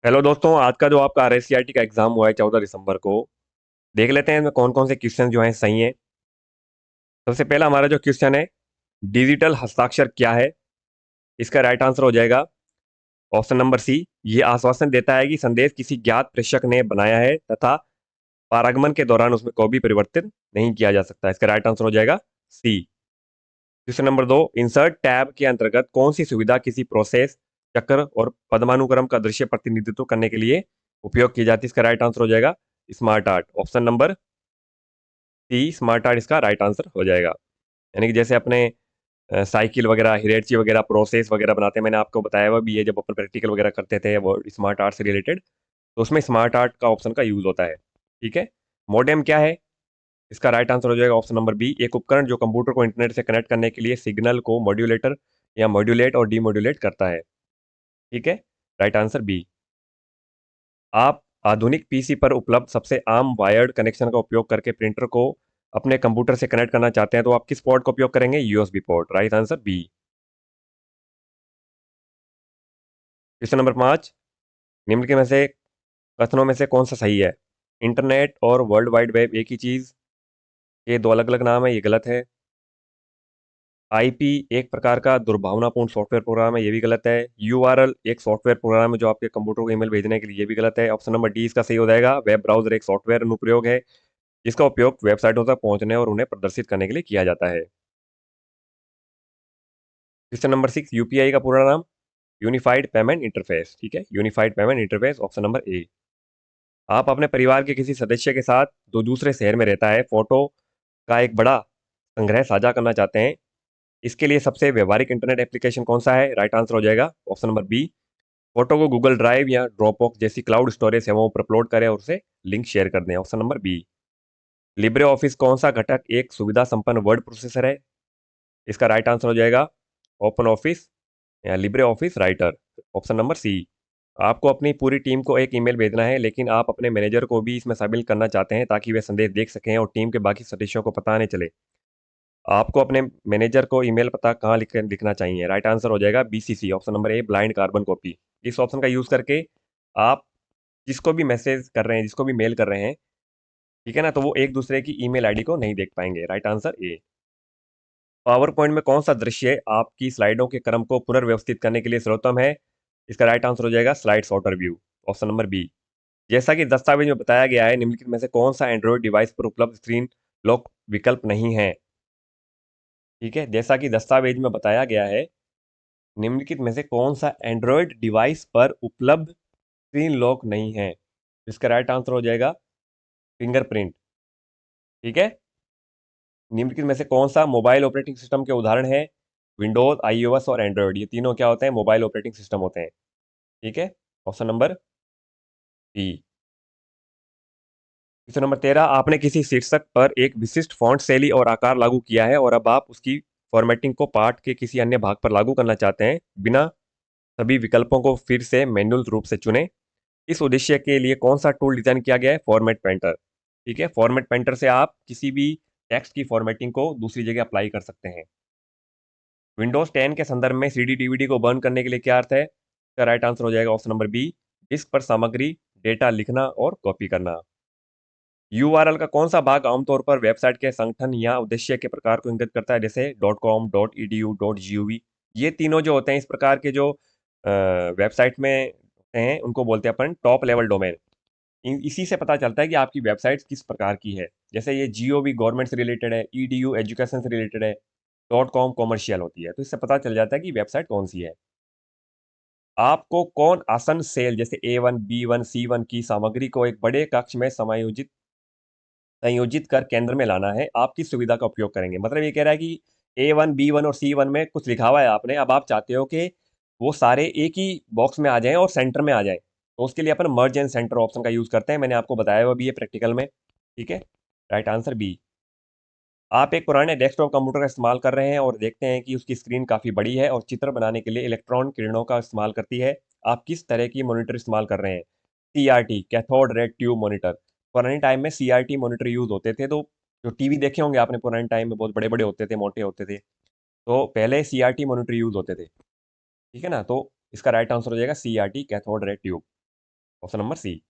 Hello दोस्तों, आज का जो आपका आरएससीआईटी का एग्जाम हुआ है 14 दिसंबर को। देख लेते हैं इसमें कौन कौन से क्वेश्चन जो हैं सही हैं। सबसे पहला हमारा जो क्वेश्चन है, डिजिटल हस्ताक्षर क्या है। इसका राइट आंसर हो जाएगा ऑप्शन नंबर सी। ये आश्वासन देता है कि संदेश किसी ज्ञात प्रेषक ने बनाया है तथा पारगमन के दौरान उसमें कोई भी परिवर्तन नहीं किया जा सकता। इसका राइट आंसर हो जाएगा सी। क्वेश्चन नंबर 2, इंसर्ट टैब के अंतर्गत कौन सी सुविधा किसी प्रोसेस, चक्र और पदानुक्रम का दृश्य प्रतिनिधित्व करने के लिए उपयोग की जाती है। इसका राइट आंसर हो जाएगा smart art. Option number C, smart art इसका राइट आंसर हो जाएगा। यानी कि जैसे अपने साइकिल वगैरह, हिरेची वगैरह, प्रोसेस वगैरह बनाते हैं, मैंने आपको बताया हुआ भी है जब अपन प्रैक्टिकल वगैरह करते थे वो स्मार्ट आर्ट से रिलेटेड, तो उसमें स्मार्ट आर्ट का ऑप्शन का यूज होता है। ठीक है। मॉडेम क्या है। इसका राइट आंसर हो जाएगा ऑप्शन नंबर बी, एक उपकरण जो कंप्यूटर को इंटरनेट से कनेक्ट करने के लिए सिग्नल को मॉड्यूलेटर या मॉड्यूलेट और डीमॉड्यूलेट करता है। ठीक है। Right answer B. आप आधुनिक पीसी पर उपलब्ध सबसे आम वायर्ड कनेक्शन का उपयोग करके प्रिंटर को अपने कंप्यूटर से कनेक्ट करना चाहते हैं तो आप किस पोर्ट का उपयोग करेंगे। USB port. Right answer B. Question number 5, निम्न के में से कथनों में से कौन सा सही है। इंटरनेट और वर्ल्ड वाइड वेब एक ही चीज, ये दो अलग अलग नाम है, ये गलत है। आईपी एक प्रकार का दुर्भावनापूर्ण सॉफ्टवेयर प्रोग्राम है, ये भी गलत है। यूआरएल एक सॉफ्टवेयर प्रोग्राम है जो आपके कंप्यूटर को ईमेल भेजने के लिए, ये भी गलत है। ऑप्शन नंबर डी इसका सही हो जाएगा। वेब ब्राउजर एक सॉफ्टवेयर अनुप्रयोग है जिसका उपयोग वेबसाइटों तक पहुंचने और उन्हें प्रदर्शित करने के लिए किया जाता है। क्वेश्चन नंबर 6, यूपीआई का पूरा नाम। Unified payment interface. ठीक है, unified payment interface. Option number A. आप अपने परिवार के किसी सदस्य के साथ जो दूसरे शहर में रहता है फोटो का एक बड़ा संग्रह साझा करना चाहते हैं, इसके लिए सबसे व्यवहारिक इंटरनेट एप्लीकेशन कौन सा है। राइट आंसर हो जाएगा ऑप्शन नंबर बी। फोटो को गूगल ड्राइव या ड्रॉपबॉक्स जैसी क्लाउड स्टोरेज सेवाओं पर अपलोड करें और उसे लिंक शेयर कर दें। Option number B. Libre Office कौन सा घटक एक सुविधा संपन्न वर्ड प्रोसेसर है। इसका राइट आंसर हो जाएगा ओपन ऑफिस या Libre Office Writer. Option number C. आपको अपनी पूरी टीम को एक ईमेल भेजना है लेकिन आप अपने मैनेजर को भी इसमें शामिल करना चाहते हैं ताकि वे संदेश देख सकें और टीम के बाकी सदस्यों को पता नहीं चले। आपको अपने मैनेजर को ईमेल पता कहाँ लिखना चाहिए। राइट आंसर हो जाएगा BCC. Option number A, blind carbon copy. इस ऑप्शन का यूज करके आप जिसको भी मैसेज कर रहे हैं, जिसको भी मेल कर रहे हैं, ठीक है ना, तो वो एक दूसरे की ईमेल आईडी को नहीं देख पाएंगे। Right answer A. Power point में कौन सा दृश्य आपकी स्लाइडों के क्रम को पुनर्व्यवस्थित करने के लिए सर्वोत्तम है। इसका राइट आंसर हो जाएगा slide sorter view. Option number B. जैसा कि दस्तावेज में बताया गया है, निम्नलिखित में से कौन सा एंड्रॉइड डिवाइस पर उपलब्ध स्क्रीन लॉक विकल्प नहीं है। ठीक है, जैसा कि दस्तावेज में बताया गया है, निम्नलिखित में से कौन सा एंड्रॉइड डिवाइस पर उपलब्ध स्क्रीन लॉक नहीं है। इसका राइट आंसर हो जाएगा फिंगरप्रिंट। ठीक है। निम्नलिखित में से कौन सा मोबाइल ऑपरेटिंग सिस्टम के उदाहरण है। विंडोज, आईओएस और एंड्रॉइड, ये तीनों क्या होते हैं, मोबाइल ऑपरेटिंग सिस्टम होते हैं। ठीक है। Option number B. Question number 13, आपने किसी शीर्षक पर एक विशिष्ट फॉन्ट शैली और आकार लागू किया है और अब आप उसकी फॉर्मेटिंग को पाठ के किसी अन्य भाग पर लागू करना चाहते हैं। बिना सभी विकल्पों को फिर से मैन्युअल रूप से चुनें। इस उद्देश्य के लिए कौन सा टूल डिजाइन किया गया है। Format painter. ठीक है, फॉर्मेट पेंटर से आप किसी भी टेक्स्ट की फॉर्मेटिंग को दूसरी जगह अप्लाई कर सकते हैं। विंडोज 10 के संदर्भ में सीडी डीवीडी को बर्न करने के लिए क्या अर्थ है। इसका राइट आंसर हो जाएगा ऑप्शन नंबर बी, डिस्क पर सामग्री, डेटा लिखना और कॉपी करना। यूआरएल का कौन सा भाग आमतौर पर वेबसाइट के संगठन या उद्देश्य के प्रकार को इंगित करता है, जैसे .com, .edu, .gov। ये तीनों जो होते हैं इस प्रकार के जो वेबसाइट में होते हैं उनको बोलते हैं अपन टॉप लेवल डोमेन। इसी से पता चलता है कि आपकी वेबसाइट किस प्रकार की है। जैसे ये जीओवी गवर्नमेंट से रिलेटेड है, ईडीयू एजुकेशन से रिलेटेड है, .com कॉमर्शियल होती है, तो इससे पता चल जाता है कि वेबसाइट कौन सी है। आपको कौन आसन सेल जैसे A1, B1, C1 की सामग्री को एक बड़े कक्ष में समायोजित संयोजित कर केंद्र में लाना है, आप किस सुविधा का उपयोग करेंगे। मतलब ये कह रहा है कि A1, B1 और C1 में कुछ लिखा हुआ है आपने, अब आप चाहते हो कि वो सारे एक ही बॉक्स में आ जाएं और सेंटर में आ जाएं, तो उसके लिए अपन मर्ज एंड सेंटर ऑप्शन का यूज करते हैं। मैंने आपको बताया हुआ भी है प्रैक्टिकल में। ठीक है। Right answer B. आप एक पुराने डेस्कटॉप कंप्यूटर का इस्तेमाल कर रहे हैं और देखते हैं कि उसकी स्क्रीन काफ़ी बड़ी है और चित्र बनाने के लिए इलेक्ट्रॉन किरणों का इस्तेमाल करती है। आप किस तरह की मॉनिटर इस्तेमाल कर रहे हैं। CRT, cathode ray tube monitor. पुराने टाइम में सीआरटी मॉनिटर यूज होते थे, तो जो टीवी देखे होंगे आपने पुराने टाइम में, बहुत बड़े बड़े होते थे, मोटे होते थे, तो पहले सीआरटी मॉनिटर यूज होते थे। ठीक है ना, तो इसका राइट आंसर हो जाएगा CRT, cathode ray tube. Option number C.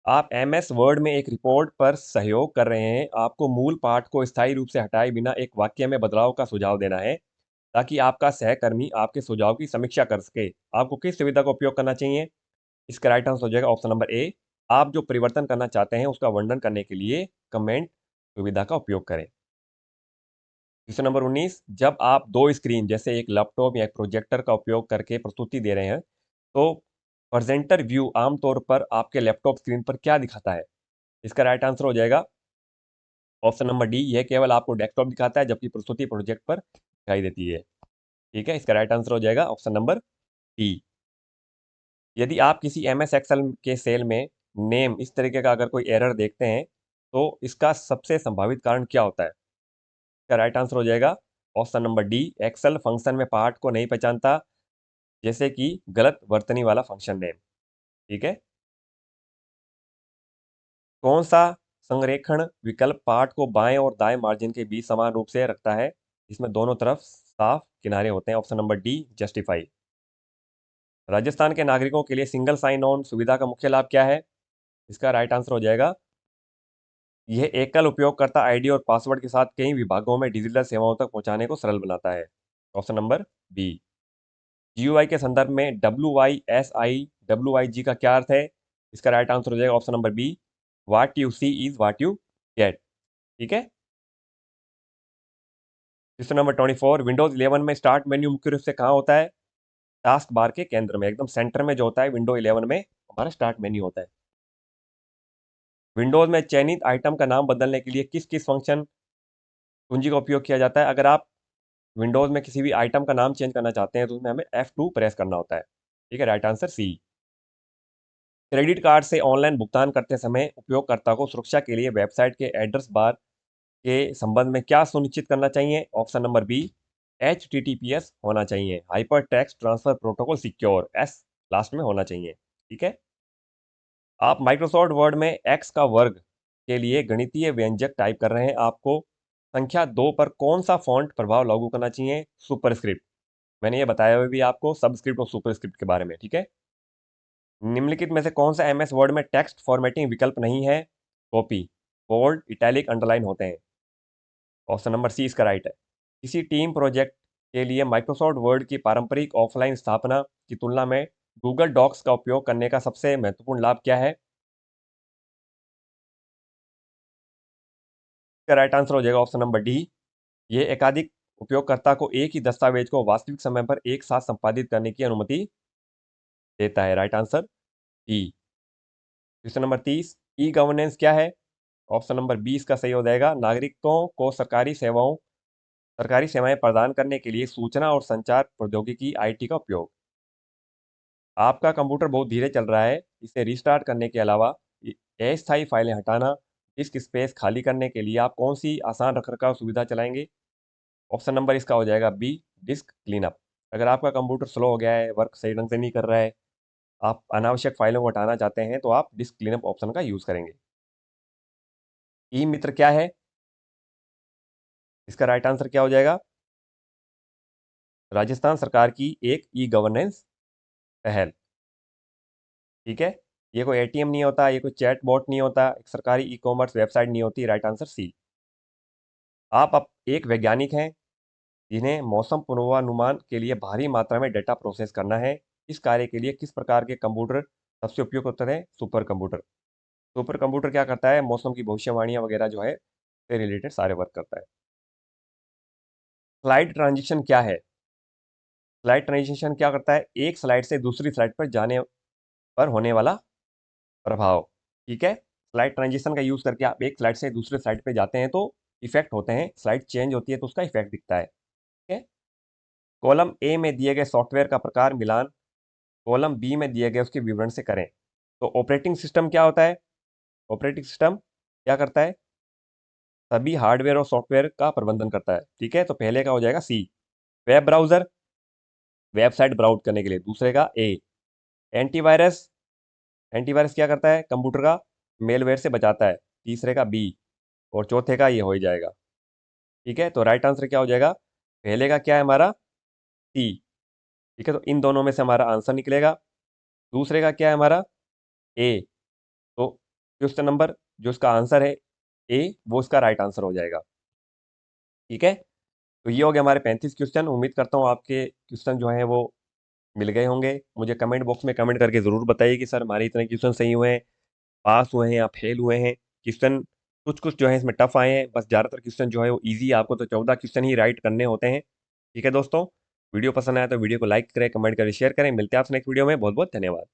आप एमएस वर्ड में एक रिपोर्ट पर सहयोग कर रहे हैं, आपको मूल पाठ को स्थायी रूप से हटाए बिना एक वाक्य में बदलाव का सुझाव देना है ताकि आपका सहकर्मी आपके सुझाव की समीक्षा कर सके। आपको किस सुविधा का उपयोग करना चाहिए? इसका राइट आंसर हो जाएगा ऑप्शन नंबर ए। आप जो परिवर्तन करना चाहते हैं उसका वर्णन करने के लिए कमेंट सुविधा का उपयोग करें। क्वेश्चन नंबर 19, जब आप दो स्क्रीन जैसे एक लैपटॉप या एक प्रोजेक्टर का उपयोग करके प्रस्तुति दे रहे हैं तो प्रेजेंटर व्यू आमतौर पर आपके लैपटॉप स्क्रीन पर क्या दिखाता है? इसका राइट आंसर हो जाएगा ऑप्शन नंबर डी। यह केवल आपको डेस्कटॉप दिखाता है जबकि प्रस्तुति प्रोजेक्ट पर दिखाई देती है। ठीक है, इसका राइट आंसर हो जाएगा ऑप्शन नंबर डी। यदि आप किसी एमएस एक्सेल के सेल में नेम इस तरीके का अगर कोई एरर देखते हैं तो इसका सबसे संभावित कारण क्या होता है? इसका राइट आंसर हो जाएगा option number D. Excel function में पार्ट को नहीं पहचानता, जैसे कि गलत वर्तनी वाला फंक्शन नेम। ठीक है, कौन सा संरेखण विकल्प पार्ट को बाएं और दाएं मार्जिन के बीच समान रूप से रखता है, इसमें दोनों तरफ साफ किनारे होते हैं? Option number D, justify. Rajasthan के नागरिकों के लिए सिंगल साइन ऑन सुविधा का मुख्य लाभ क्या है? इसका राइट आंसर हो जाएगा यह एकल उपयोगकर्ता आईडी और पासवर्ड के साथ कई विभागों में डिजिटल सेवाओं तक पहुंचाने को सरल बनाता है। Option number B. जीयूआई के संदर्भ में WYSI WIG का क्या अर्थ है? इसका राइट आंसर हो जाएगा option number B. What you see is what you get. ठीक है, क्वेश्चन नंबर 24, विंडोज 11 में स्टार्ट मेन्यू मुख्य रूप से कहाँ होता है? टास्क बार के केंद्र में, एकदम सेंटर में जो होता है विंडो 11 में हमारा स्टार्ट मेन्यू होता है। विंडोज में चयनित आइटम का नाम बदलने के लिए किस किस फंक्शन कुंजी का उपयोग किया जाता है? अगर आप विंडोज में किसी भी आइटम का नाम चेंज करना चाहते हैं तो उसमें हमें F2 प्रेस करना होता है। ठीक है, right answer C. Credit card से ऑनलाइन भुगतान करते समय उपयोगकर्ता को सुरक्षा के लिए वेबसाइट के एड्रेस बार के संबंध में क्या सुनिश्चित करना चाहिए? ऑप्शन नंबर बी, HTTPS होना चाहिए, hyper text transfer protocol secure, S last में होना चाहिए। ठीक है, आप माइक्रोसॉफ्ट वर्ड में एक्स का वर्ग के लिए गणितीय व्यंजक टाइप कर रहे हैं, आपको संख्या 2 पर कौन सा फॉन्ट प्रभाव लागू करना चाहिए? सुपरस्क्रिप्ट। मैंने ये बताया हुआ भी आपको सबस्क्रिप्ट और सुपरस्क्रिप्ट के बारे में। ठीक है, निम्नलिखित में से कौन सा एमएस वर्ड में टेक्स्ट फॉर्मेटिंग विकल्प नहीं है? कॉपी, बोल्ड, इटैलिक, अंडरलाइन होते हैं। ऑप्शन नंबर सी इसका राइट है। किसी टीम प्रोजेक्ट के लिए माइक्रोसॉफ्ट वर्ड की पारंपरिक ऑफलाइन स्थापना की तुलना में गूगल डॉक्स का उपयोग करने का सबसे महत्वपूर्ण लाभ क्या है? इसका राइट आंसर हो जाएगा ऑप्शन नंबर डी। ये एकाधिक उपयोगकर्ता को एक ही दस्तावेज को वास्तविक समय पर एक साथ संपादित करने की अनुमति देता है। राइट आंसर ई। क्वेश्चन नंबर 30, ई गवर्नेंस क्या है? ऑप्शन नंबर 20 का सही हो जाएगा नागरिकों को सरकारी सेवाएं प्रदान करने के लिए सूचना और संचार प्रौद्योगिकी आईटी का उपयोग। आपका कंप्यूटर बहुत धीरे चल रहा है, इसे रिस्टार्ट करने के अलावा अस्थायी फाइलें हटाना, डिस्क स्पेस खाली करने के लिए आप कौन सी आसान रखरखाव सुविधा चलाएंगे? ऑप्शन नंबर इसका हो जाएगा बी, डिस्क क्लीनअप। अगर आपका कंप्यूटर स्लो हो गया है, वर्क सही ढंग से नहीं कर रहा है, आप अनावश्यक फाइलों को हटाना चाहते हैं तो आप डिस्क क्लीनअप ऑप्शन का यूज करेंगे। ई मित्र क्या है? इसका राइट आंसर क्या हो जाएगा? राजस्थान सरकार की एक ई गवर्नेंस पहल। ठीक है, ये कोई एटीएम नहीं होता, ये कोई चैट बॉट नहीं होता, एक सरकारी ई कॉमर्स वेबसाइट नहीं होती। Right answer C. आप एक वैज्ञानिक हैं जिन्हें मौसम पूर्वानुमान के लिए भारी मात्रा में डेटा प्रोसेस करना है। इस कार्य के लिए किस प्रकार के कंप्यूटर सबसे उपयुक्त होते हैं? Super computer. सुपर कंप्यूटर क्या करता है? मौसम की भविष्यवाणियां वगैरह जो है से रिलेटेड सारे वर्क करता है। स्लाइड ट्रांजिशन क्या है? स्लाइड ट्रांजिशन क्या करता है? एक स्लाइड से दूसरी स्लाइड पर जाने पर होने वाला प्रभाव। ठीक है, स्लाइड ट्रांजिशन का यूज करके आप एक स्लाइड से दूसरे स्लाइड पे जाते हैं तो इफेक्ट होते हैं, स्लाइड चेंज होती है तो उसका इफेक्ट दिखता है। ठीक है, कॉलम ए में दिए गए सॉफ्टवेयर का प्रकार मिलान कॉलम बी में दिए गए उसके विवरण से करें। तो ऑपरेटिंग सिस्टम क्या होता है? ऑपरेटिंग सिस्टम क्या करता है? सभी हार्डवेयर और सॉफ्टवेयर का प्रबंधन करता है। ठीक है, तो पहले का हो जाएगा सी, वेब ब्राउजर, वेबसाइट ब्राउज करने के लिए। दूसरे का ए, एंटीवायरस, एंटीवायरस क्या करता है? कंप्यूटर का मेलवेयर से बचाता है। तीसरे का बी, और चौथे का ये हो ही जाएगा। ठीक है, तो राइट आंसर क्या हो जाएगा? पहले का क्या है हमारा? सी। ठीक है, तो इन दोनों में से हमारा आंसर निकलेगा। दूसरे का क्या है हमारा? ए, तो क्वेश्चन नंबर जो इसका आंसर है ए, वो इसका राइट आंसर हो जाएगा। ठीक है, तो ये हो गया हमारे 35 क्वेश्चन। उम्मीद करता हूँ आपके क्वेश्चन जो हैं वो मिल गए होंगे। मुझे कमेंट बॉक्स में कमेंट करके ज़रूर बताइए कि सर हमारे इतने क्वेश्चन सही हुए हैं, पास हुए हैं या फेल हुए हैं। क्वेश्चन कुछ कुछ जो है इसमें टफ आए हैं, बस ज़्यादातर क्वेश्चन जो है वो इजी। आपको तो 14 क्वेश्चन ही राइट करने होते हैं। ठीक है दोस्तों, वीडियो पसंद आया तो वीडियो को लाइक करें, कमेंट करें, शेयर करें। मिलते हैं आपसे नेक्स्ट वीडियो में। बहुत बहुत धन्यवाद।